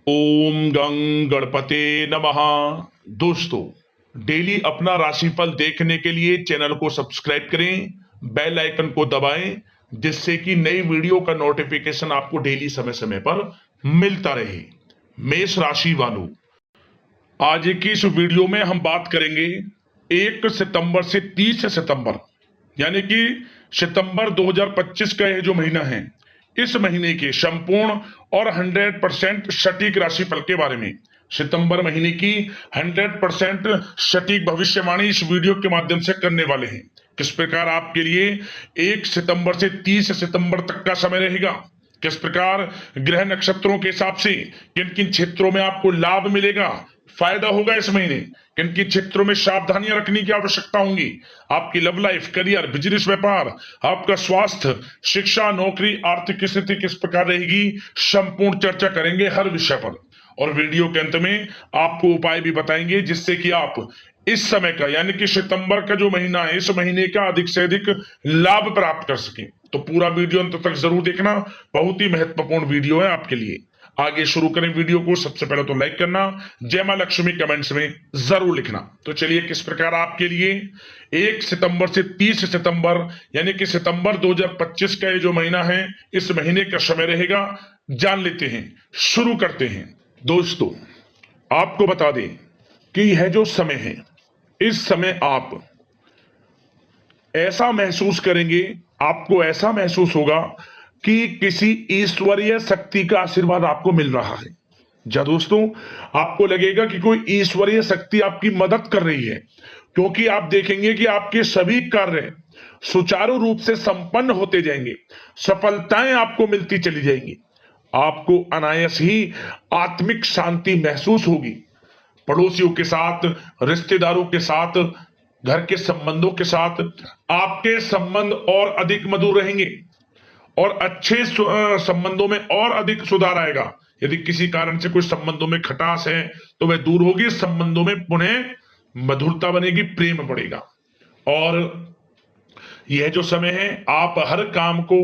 ओम गं गणपते नमः। दोस्तों, डेली अपना राशिफल देखने के लिए चैनल को सब्सक्राइब करें, बेल आइकन को दबाएं, जिससे कि नई वीडियो का नोटिफिकेशन आपको डेली समय समय पर मिलता रहे। मेष राशि वालों, आज की इस वीडियो में हम बात करेंगे 1 सितंबर से 30 सितंबर, यानी कि सितंबर 2025 का यह जो महीना है, इस महीने के संपूर्ण और 100% सटीक राशिफल के बारे में, सितंबर महीने की 100% सटीक भविष्यवाणी इस वीडियो के माध्यम से करने वाले हैं। किस प्रकार आपके लिए 1 सितंबर से 30 सितंबर तक का समय रहेगा, किस प्रकार ग्रह नक्षत्रों के हिसाब से किन किन क्षेत्रों में आपको लाभ मिलेगा, फायदा होगा इस महीने, किन किन क्षेत्रों में सावधानियां रखने की आवश्यकता होंगी, आपकी लव लाइफ, करियर, बिजनेस, व्यापार, आपका स्वास्थ्य, शिक्षा, नौकरी, आर्थिक स्थिति किस प्रकार रहेगी, संपूर्ण चर्चा करेंगे हर विषय पर। और वीडियो के अंत में आपको उपाय भी बताएंगे जिससे कि आप इस समय का, यानी कि सितंबर का जो महीना है, इस महीने का अधिक से अधिक लाभ प्राप्त कर सकें। तो पूरा वीडियो अंत तक जरूर देखना, बहुत ही महत्वपूर्ण वीडियो है आपके लिए। आगे शुरू करें वीडियो को। सबसे पहले तो लाइक करना, जय मां लक्ष्मी कमेंट्स में जरूर लिखना। तो चलिए, किस प्रकार आपके लिए 1 सितंबर से 30 सितंबर, यानी कि सितंबर 2025 का ये जो महीना है, इस महीने का समय रहेगा, जान लेते हैं। शुरू करते हैं। दोस्तों, आपको बता दें कि यह जो समय है, इस समय आप ऐसा महसूस करेंगे, आपको ऐसा महसूस होगा कि किसी ईश्वरीय शक्ति का आशीर्वाद आपको मिल रहा है। जा दोस्तों, आपको लगेगा कि कोई ईश्वरीय शक्ति आपकी मदद कर रही है, क्योंकि आप देखेंगे कि आपके सभी कार्य सुचारू रूप से संपन्न होते जाएंगे, सफलताएं आपको मिलती चली जाएंगी, आपको अनायास ही आत्मिक शांति महसूस होगी। पड़ोसियों के साथ, रिश्तेदारों के साथ, घर के संबंधों के साथ आपके संबंध और अधिक मधुर रहेंगे और अच्छे संबंधों में और अधिक सुधार आएगा। यदि किसी कारण से कुछ संबंधों में खटास है तो वह दूर होगी, संबंधों में पुनः मधुरता बनेगी, प्रेम बढ़ेगा। और यह जो समय है, आप हर काम को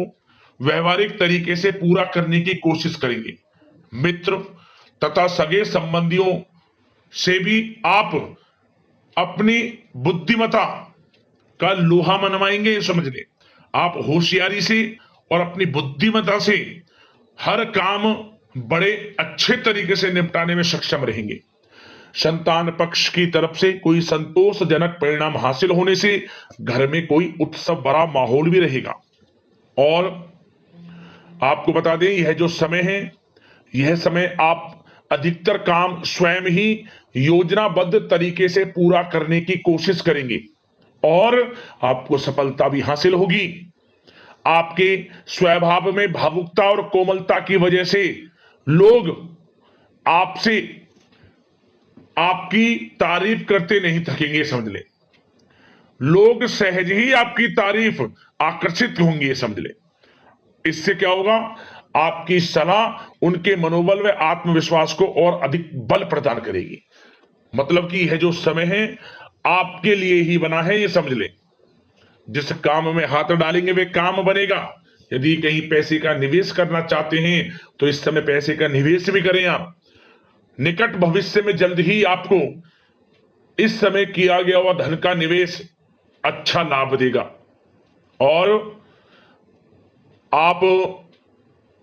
व्यवहारिक तरीके से पूरा करने की कोशिश करेंगे। मित्र तथा सगे संबंधियों से भी आप अपनी बुद्धिमत्ता का लोहा मनवाएंगे। समझ ले, आप होशियारी से और अपनी बुद्धिमत्ता से हर काम बड़े अच्छे तरीके से निपटाने में सक्षम रहेंगे। संतान पक्ष की तरफ से कोई संतोषजनक परिणाम हासिल होने से घर में कोई उत्सव भरा माहौल भी रहेगा। और आपको बता दें, यह जो समय है, यह समय आप अधिकतर काम स्वयं ही योजनाबद्ध तरीके से पूरा करने की कोशिश करेंगे और आपको सफलता भी हासिल होगी। आपके स्वभाव में भावुकता और कोमलता की वजह से लोग आपसे आपकी तारीफ करते नहीं थकेंगे। समझ ले, लोग सहज ही आपकी तारीफ आकर्षित होंगे। समझ ले, इससे क्या होगा, आपकी सलाह उनके मनोबल व आत्मविश्वास को और अधिक बल प्रदान करेगी। मतलब कि यह जो समय है आपके लिए ही बना है, ये समझ ले। जिस काम में हाथ डालेंगे वे काम बनेगा। यदि कहीं पैसे का निवेश करना चाहते हैं तो इस समय पैसे का निवेश भी करें आप। निकट भविष्य में जल्द ही आपको इस समय किया गया हुआ धन का निवेश अच्छा लाभ देगा। और आप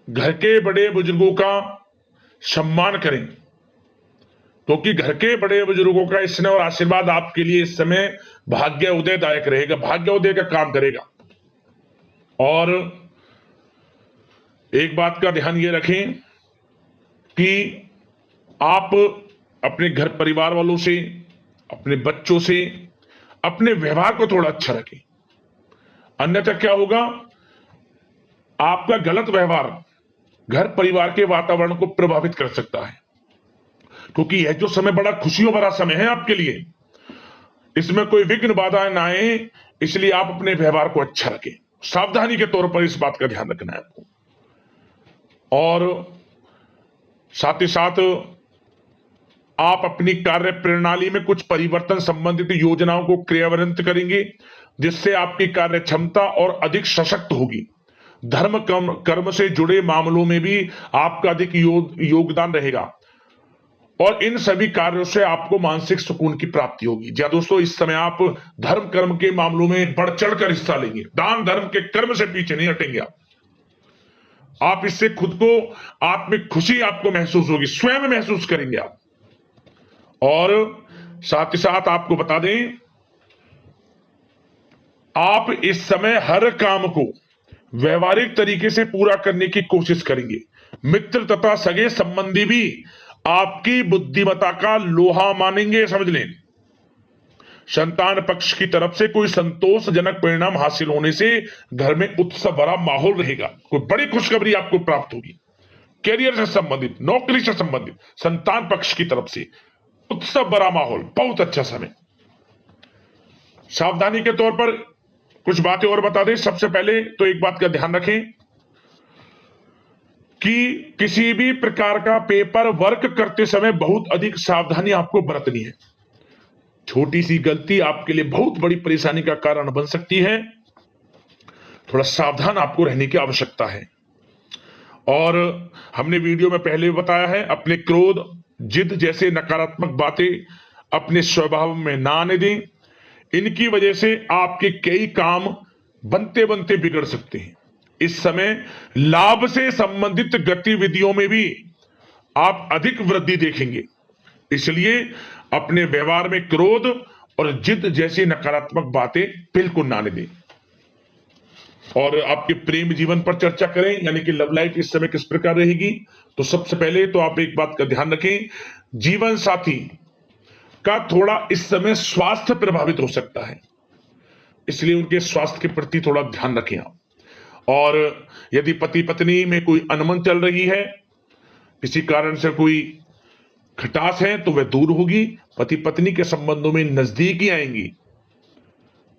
घर के बड़े बुजुर्गों का सम्मान करें, क्योंकि घर के बड़े बुजुर्गों का स्नेह और आशीर्वाद आपके लिए इस समय भाग्य उदयदायक रहेगा, भाग्य उदय का काम करेगा। और एक बात का ध्यान ये रखें कि आप अपने घर परिवार वालों से, अपने बच्चों से अपने व्यवहार को थोड़ा अच्छा रखें। अन्यथा क्या होगा, आपका गलत व्यवहार घर परिवार के वातावरण को प्रभावित कर सकता है। क्योंकि यह जो समय बड़ा खुशियों भरा समय है आपके लिए, इसमें कोई विघ्न बाधा ना आए, इसलिए आप अपने व्यवहार को अच्छा रखें। सावधानी के तौर पर इस बात का ध्यान रखना है आपको। और साथ ही साथ आप अपनी कार्य प्रणाली में कुछ परिवर्तन संबंधित योजनाओं को क्रियान्वित करेंगे, जिससे आपकी कार्य क्षमता और अधिक सशक्त होगी। धर्म कर्म से जुड़े मामलों में भी आपका अधिक योगदान रहेगा। और इन सभी कार्यों से आपको मानसिक सुकून की प्राप्ति होगी। जी हाँ दोस्तों, इस समय आप धर्म कर्म के मामलों में बढ़ चढ़कर हिस्सा लेंगे। दान धर्म के कर्म से पीछे नहीं हटेंगे आप इससे खुद को आत्मिक खुशी आपको महसूस होगी, स्वयं महसूस करेंगे आप। और साथ ही साथ आपको बता दें, आप इस समय हर काम को व्यवहारिक तरीके से पूरा करने की कोशिश करेंगे। मित्र तथा सगे संबंधी भी आपकी बुद्धिमत्ता का लोहा मानेंगे, समझ लें। संतान पक्ष की तरफ से कोई संतोषजनक परिणाम हासिल होने से घर में उत्सव भरा माहौल रहेगा। कोई बड़ी खुशखबरी आपको प्राप्त होगी। कैरियर से संबंधित, नौकरी से संबंधित, संतान पक्ष की तरफ से उत्सव भरा माहौल, बहुत अच्छा समय। सावधानी के तौर पर कुछ बातें और बता दें। सबसे पहले तो एक बात का ध्यान रखें कि किसी भी प्रकार का पेपर वर्क करते समय बहुत अधिक सावधानी आपको बरतनी है। छोटी सी गलती आपके लिए बहुत बड़ी परेशानी का कारण बन सकती है। थोड़ा सावधान आपको रहने की आवश्यकता है। और हमने वीडियो में पहले बताया है, अपने क्रोध, जिद जैसे नकारात्मक बातें अपने स्वभाव में ना आने दें। इनकी वजह से आपके कई काम बनते बनते बिगड़ सकते हैं। इस समय लाभ से संबंधित गतिविधियों में भी आप अधिक वृद्धि देखेंगे, इसलिए अपने व्यवहार में क्रोध और जिद जैसी नकारात्मक बातें बिल्कुल ना आने दें। और आपके प्रेम जीवन पर चर्चा करें, यानी कि लव लाइफ इस समय किस प्रकार रहेगी। तो सबसे पहले तो आप एक बात का ध्यान रखें, जीवन साथी का थोड़ा इस समय स्वास्थ्य प्रभावित हो सकता है, इसलिए उनके स्वास्थ्य के प्रति थोड़ा ध्यान रखें आप। और यदि पति पत्नी में कोई अनबन चल रही है, किसी कारण से कोई खटास है, तो वह दूर होगी। पति पत्नी के संबंधों में नजदीकी आएंगी,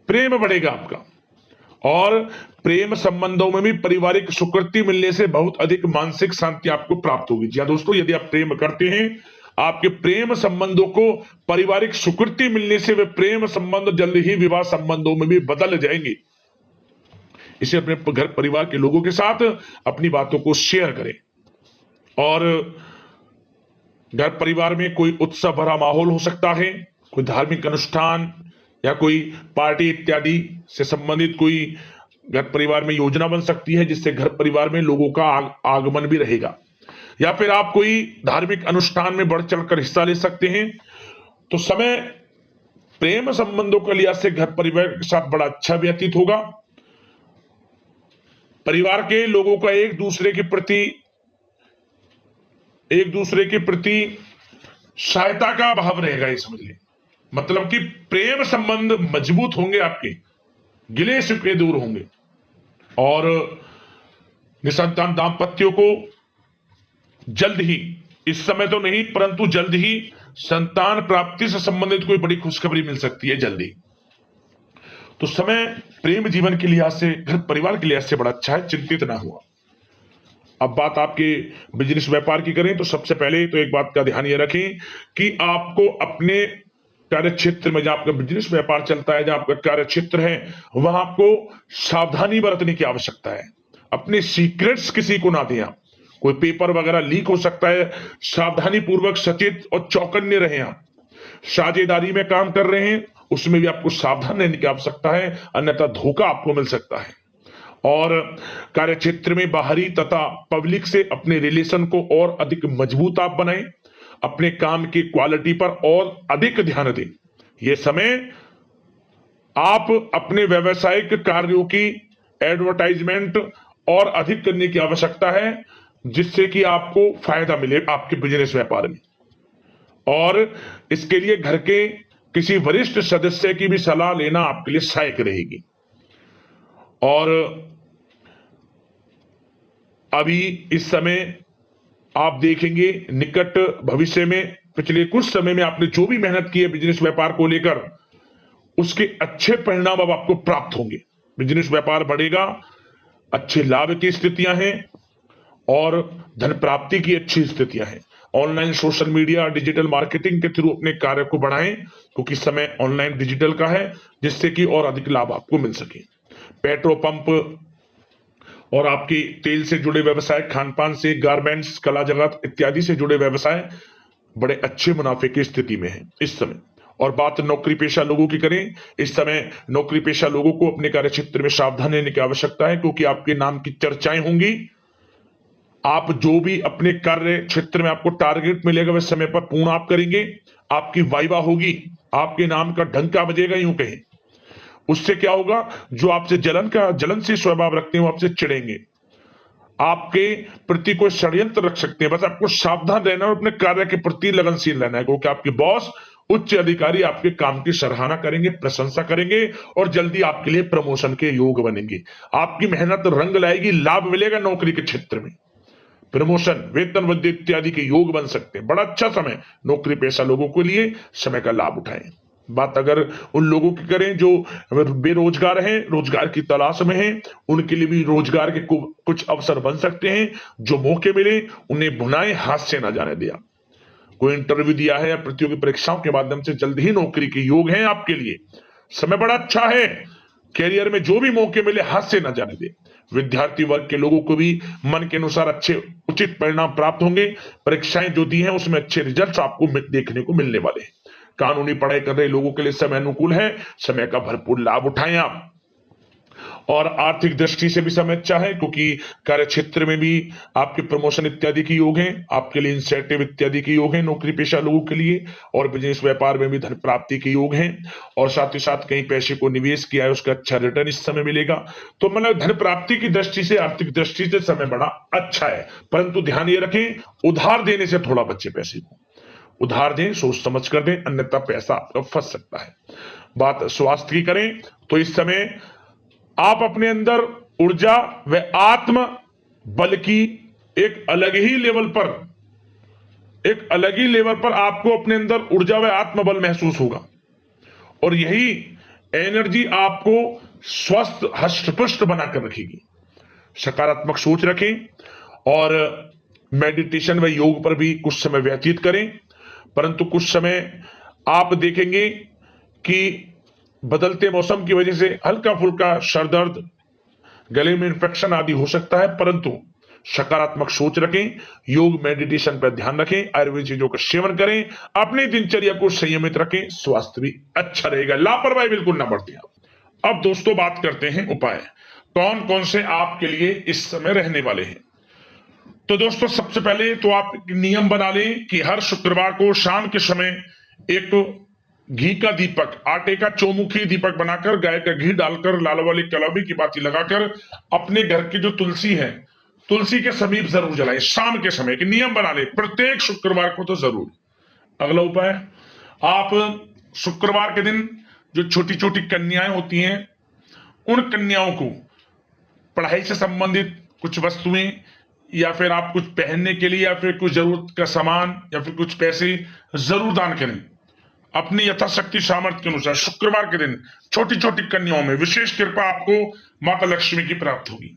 प्रेम बढ़ेगा आपका। और प्रेम संबंधों में भी पारिवारिक स्वीकृति मिलने से बहुत अधिक मानसिक शांति आपको प्राप्त होगी। जी हाँ दोस्तों, यदि आप प्रेम करते हैं, आपके प्रेम संबंधों को पारिवारिक स्वीकृति मिलने से वे प्रेम संबंध जल्द ही विवाह संबंधों में भी बदल जाएंगे। इसे अपने घर परिवार के लोगों के साथ अपनी बातों को शेयर करें। और घर परिवार में कोई उत्सव भरा माहौल हो सकता है, कोई धार्मिक अनुष्ठान या कोई पार्टी इत्यादि से संबंधित कोई घर परिवार में योजना बन सकती है, जिससे घर परिवार में लोगों का आगमन भी रहेगा। या फिर आप कोई धार्मिक अनुष्ठान में बढ़ चढ़कर हिस्सा ले सकते हैं। तो समय प्रेम संबंधों के लिहाज से घर परिवार के साथ बड़ा अच्छा व्यतीत होगा। परिवार के लोगों का एक दूसरे के प्रति सहायता का भाव रहेगा, ये समझ लें। मतलब कि प्रेम संबंध मजबूत होंगे, आपके गिले शिकवे दूर होंगे। और निसंतान दाम्पत्यों को जल्द ही, इस समय तो नहीं परंतु जल्द ही संतान प्राप्ति से संबंधित कोई बड़ी खुशखबरी मिल सकती है जल्दी। तो समय प्रेम जीवन के लिहाज से, घर परिवार के लिहाज से बड़ा अच्छा है, चिंतित ना हुआ। अब बात आपके बिजनेस व्यापार की करें, तो सबसे पहले तो एक बात का ध्यान ये रखें कि आपको अपने कार्य क्षेत्र में, जहां आपका बिजनेस व्यापार चलता है, जहां आपका कार्य क्षेत्र है, वहां आपको सावधानी बरतने की आवश्यकता है। अपने सीक्रेट्स किसी को ना दें आप। कोई पेपर वगैरह लीक हो सकता है, सावधानी पूर्वक सचेत और चौकन्ने रहें आप। साझेदारी में काम कर रहे हैं, उसमें भी आपको सावधान रहने की आवश्यकता है, अन्यथा धोखा आपको मिल सकता है। और कार्य क्षेत्र में बाहरी तथा पब्लिक से अपने रिलेशन को और अधिक मजबूत आप बनाएं। अपने काम की क्वालिटी पर और अधिक ध्यान दें। यह समय आप अपने व्यावसायिक कार्यों की एडवर्टाइजमेंट और अधिक करने की आवश्यकता है, जिससे कि आपको फायदा मिले आपके बिजनेस व्यापार में। और इसके लिए घर के किसी वरिष्ठ सदस्य की भी सलाह लेना आपके लिए सहायक रहेगी। और अभी इस समय आप देखेंगे, निकट भविष्य में, पिछले कुछ समय में आपने जो भी मेहनत की है बिजनेस व्यापार को लेकर, उसके अच्छे परिणाम अब आपको प्राप्त होंगे। बिजनेस व्यापार बढ़ेगा, अच्छे लाभ की स्थितियां हैं और धन प्राप्ति की अच्छी स्थितियां हैं। Online social media, digital marketing के थ्रू अपने कार्य को बढ़ाएं, क्योंकि समय ऑनलाइन डिजिटल का है, जिससे कि और अधिक लाभ आपको मिल सके। पेट्रोल पंप और आपकी तेल से जुड़े व्यवसाय, खान पान से, गारमेंट्स, कला जगत इत्यादि से जुड़े व्यवसाय बड़े अच्छे मुनाफे की स्थिति में है इस समय। और बात नौकरी पेशा लोगों की करें, इस समय नौकरी पेशा लोगों को अपने कार्य क्षेत्र में सावधान रहने की आवश्यकता है, क्योंकि आपके नाम की चर्चाएं होंगी। आप जो भी अपने कार्य क्षेत्र में आपको टारगेट मिलेगा वह समय पर पूर्ण आप करेंगे। आपकी वाइवा होगी, आपके नाम का डंका बजेगा, यूं कहें। उससे क्या होगा, जो आपसे जलनशील स्वभाव रखते हैं वो आपसे चिढ़ेंगे, आपके प्रति कोई षड्यंत्र रख सकते हैं। बस आपको सावधान रहना और अपने कार्य के प्रति लगनशील रहना है, क्योंकि आपके बॉस उच्च अधिकारी आपके काम की सराहना करेंगे, प्रशंसा करेंगे और जल्दी आपके लिए प्रमोशन के योग बनेंगे। आपकी मेहनत रंग लाएगी, लाभ मिलेगा नौकरी के क्षेत्र में, प्रमोशन, वेतन वृद्धि इत्यादि के योग बन सकते हैं। बड़ा अच्छा समय नौकरी पेशा लोगों के लिए, समय का लाभ उठाएं। बात अगर उन लोगों की करें जो बेरोजगार हैं, रोजगार की तलाश में हैं, उनके लिए भी रोजगार के कुछ अवसर बन सकते हैं। जो मौके मिले उन्हें भुनाएं, हाथ से ना जाने दिया। कोई इंटरव्यू दिया है या प्रतियोगी परीक्षाओं के माध्यम से जल्द ही नौकरी के योग हैं आपके लिए, समय बड़ा अच्छा है। कैरियर में जो भी मौके मिले हाथ से न जाने दे। विद्यार्थी वर्ग के लोगों को भी मन के अनुसार अच्छे उचित परिणाम प्राप्त होंगे। परीक्षाएं जो दी हैं उसमें अच्छे रिजल्ट्स आपको देखने को मिलने वाले हैं। कानूनी पढ़ाई कर रहे लोगों के लिए समय अनुकूल है, समय का भरपूर लाभ उठाएं आप। और आर्थिक दृष्टि से भी समय अच्छा है, क्योंकि कार्य क्षेत्र में भी आपके प्रमोशन इत्यादि के योग हैं, आपके लिए इंसेंटिव इत्यादि के योग हैं नौकरी पेशा लोगों के लिए। और बिजनेस व्यापार में भी धन प्राप्ति के योग हैं, और साथ ही साथ कहीं पैसे को निवेश किया है उसका अच्छा रिटर्न इस समय मिलेगा। तो मतलब धन प्राप्ति की दृष्टि से, आर्थिक दृष्टि से समय बड़ा अच्छा है। परंतु ध्यान ये रखें, उधार देने से थोड़ा बचे पैसे को। उधार दें, सोच समझ कर दें, अन्यथा पैसा आपका फंस सकता है। बात स्वास्थ्य की करें तो इस समय आप अपने अंदर ऊर्जा व आत्म बल की एक अलग ही लेवल पर आपको अपने अंदर ऊर्जा व आत्म बल महसूस होगा। और यही एनर्जी आपको स्वस्थ हष्ट-पुष्ट बनाकर रखेगी। सकारात्मक सोच रखें और मेडिटेशन व योग पर भी कुछ समय व्यतीत करें। परंतु कुछ समय आप देखेंगे कि बदलते मौसम की वजह से हल्का फुल्का सर दर्द, गले में इंफेक्शन आदि हो सकता है, परंतु सकारात्मक सोच रखें, योग मेडिटेशन पर ध्यान रखें, आयुर्वेद चीजों का सेवन करें, अपनी दिनचर्या को संयमित रखें, स्वास्थ्य भी अच्छा रहेगा। लापरवाही बिल्कुल ना बरतें। अब दोस्तों बात करते हैं उपाय, कौन कौन से आपके लिए इस समय रहने वाले हैं। तो दोस्तों सबसे पहले तो आप नियम बना लें कि हर शुक्रवार को शाम के समय एक घी का दीपक, आटे का चौमुखी दीपक बनाकर, गाय का घी डालकर, लाल वाली कलौभी की बाती लगाकर अपने घर की जो तुलसी है, तुलसी के समीप जरूर जलाएं। शाम के समय के नियम बना ले, प्रत्येक शुक्रवार को तो जरूर। अगला उपाय, आप शुक्रवार के दिन जो छोटी छोटी कन्याएं होती हैं, उन कन्याओं को पढ़ाई से संबंधित कुछ वस्तुएं, या फिर आप कुछ पहनने के लिए, या फिर कुछ जरूरत का सामान, या फिर कुछ पैसे जरूर दान करें। अपनी यथाशक्ति सामर्थ्य के अनुसार शुक्रवार के दिन छोटी छोटी कन्याओं में विशेष कृपा आपको माता लक्ष्मी की प्राप्त होगी।